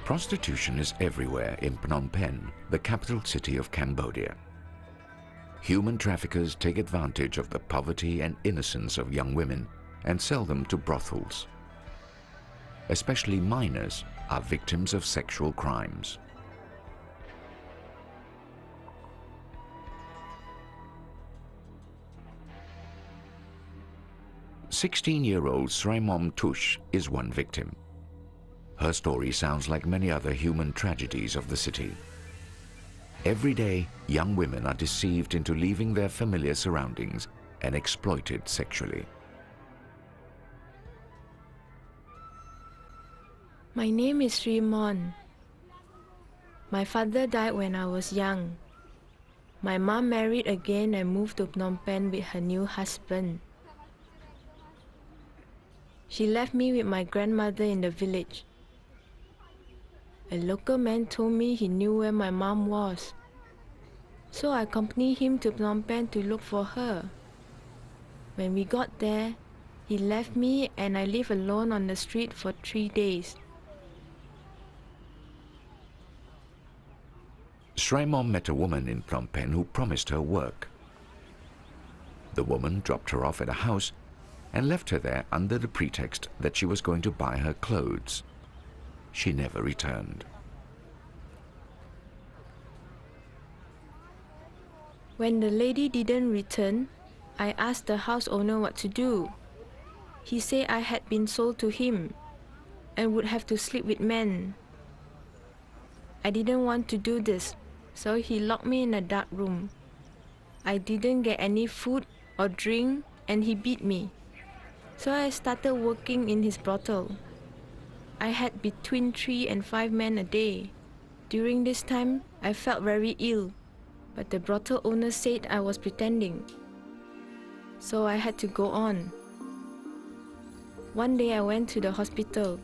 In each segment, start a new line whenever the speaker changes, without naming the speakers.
Prostitution is everywhere in Phnom Penh, the capital city of Cambodia. Human traffickers take advantage of the poverty and innocence of young women and sell them to brothels. Especially minors are victims of sexual crimes. "16-year-old Srey Tush is one victim. Her story sounds like many other human tragedies of the city. Every day, young women are deceived into leaving their familiar surroundings and exploited sexually.
My name is Srey. My father died when I was young. My mom married again and moved to Phnom Penh with her new husband. She left me with my grandmother in the village. A local man told me he knew where my mom was. So I accompanied him to Phnom Penh to look for her. When we got there, he left me and I lived alone on the street for 3 days.
Srey met a woman in Phnom Penh who promised her work. The woman dropped her off at a house and left her there under the pretext that she was going to buy her clothes. She never returned.
When the lady didn't return, I asked the house owner what to do. He said I had been sold to him and would have to sleep with men. I didn't want to do this, so he locked me in a dark room. I didn't get any food or drink and he beat me. So I started working in his brothel. I had between 3 and 5 men a day. During this time, I felt very ill, but the brothel owner said I was pretending. So I had to go on. One day I went to the hospital.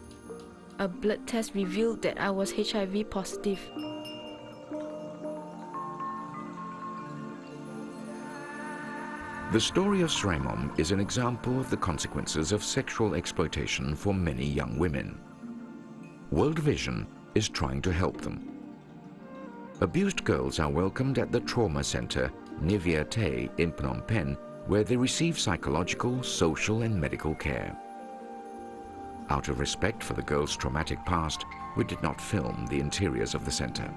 A blood test revealed that I was HIV positive.
The story of Srey is an example of the consequences of sexual exploitation for many young women. World Vision is trying to help them. Abused girls are welcomed at the trauma center Nivea Tay in Phnom Penh, where they receive psychological, social and medical care. Out of respect for the girls' traumatic past, we did not film the interiors of the center.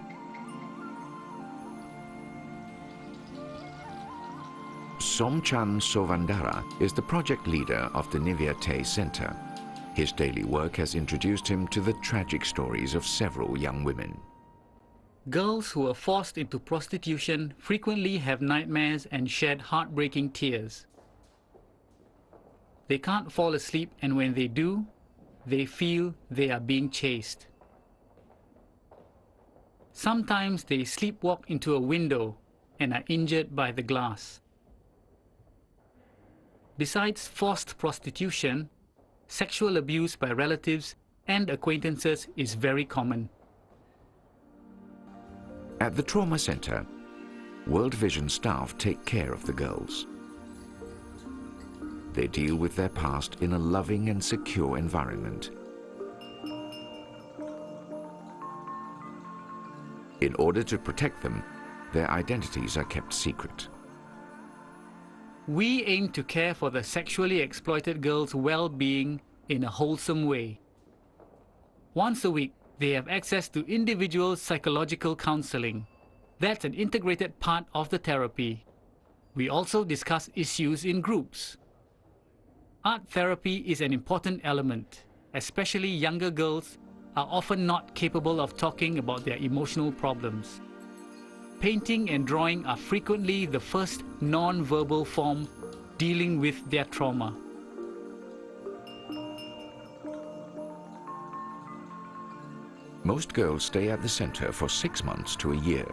Somchan Sovandara is the project leader of the Nivea Tay Center. His daily work has introduced him to the tragic stories of several young women.
Girls who are forced into prostitution frequently have nightmares and shed heartbreaking tears. They can't fall asleep, and when they do, they feel they are being chased. Sometimes they sleepwalk into a window and are injured by the glass. Besides forced prostitution, sexual abuse by relatives and acquaintances is very common.
At the trauma center, World Vision staff take care of the girls. They deal with their past in a loving and secure environment. In order to protect them, their identities are kept secret.
We aim to care for the sexually exploited girls' well-being in a wholesome way. Once a week, they have access to individual psychological counseling. That's an integrated part of the therapy. We also discuss issues in groups. Art therapy is an important element. Especially younger girls are often not capable of talking about their emotional problems. Painting and drawing are frequently the first non-verbal form dealing with their trauma.
Most girls stay at the center for 6 months to a year.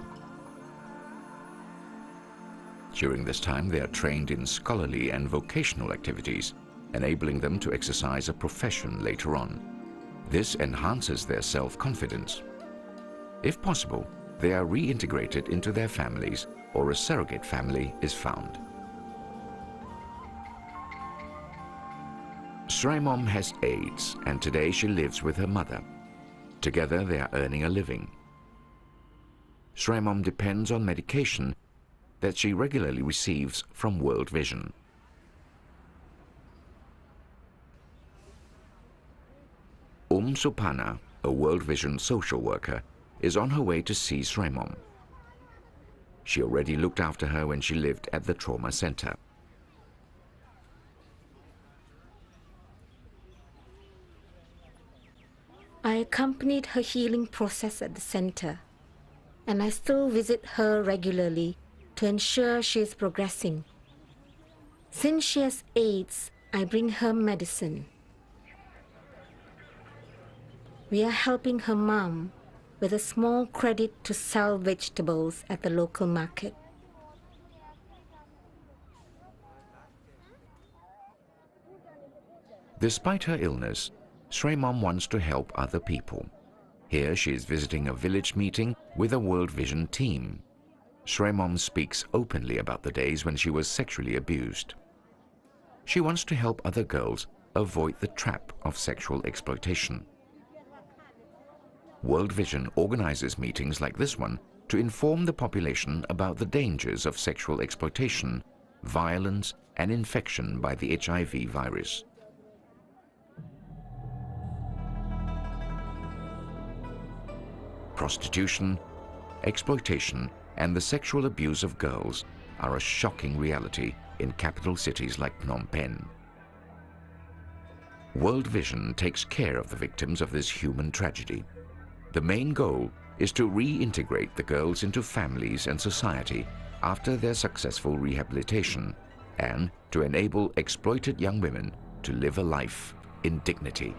During this time, they are trained in scholarly and vocational activities, enabling them to exercise a profession later on. This enhances their self-confidence. If possible, they are reintegrated into their families, or a surrogate family is found. Srey has AIDS, and today she lives with her mother. Together they are earning a living. Srey depends on medication that she regularly receives from World Vision. Supana, a World Vision social worker, is on her way to see Srey. She already looked after her when she lived at the trauma center.
I accompanied her healing process at the center, and I still visit her regularly to ensure she is progressing. Since she has AIDS, I bring her medicine. We are helping her mom with a small credit to sell vegetables at the local market.
Despite her illness, Srey wants to help other people. Here she is visiting a village meeting with a World Vision team. Srey speaks openly about the days when she was sexually abused. She wants to help other girls avoid the trap of sexual exploitation. World Vision organizes meetings like this one to inform the population about the dangers of sexual exploitation, violence, and infection by the HIV virus. Prostitution, exploitation, and the sexual abuse of girls are a shocking reality in capital cities like Phnom Penh. World Vision takes care of the victims of this human tragedy. The main goal is to reintegrate the girls into families and society after their successful rehabilitation, and to enable exploited young women to live a life in dignity.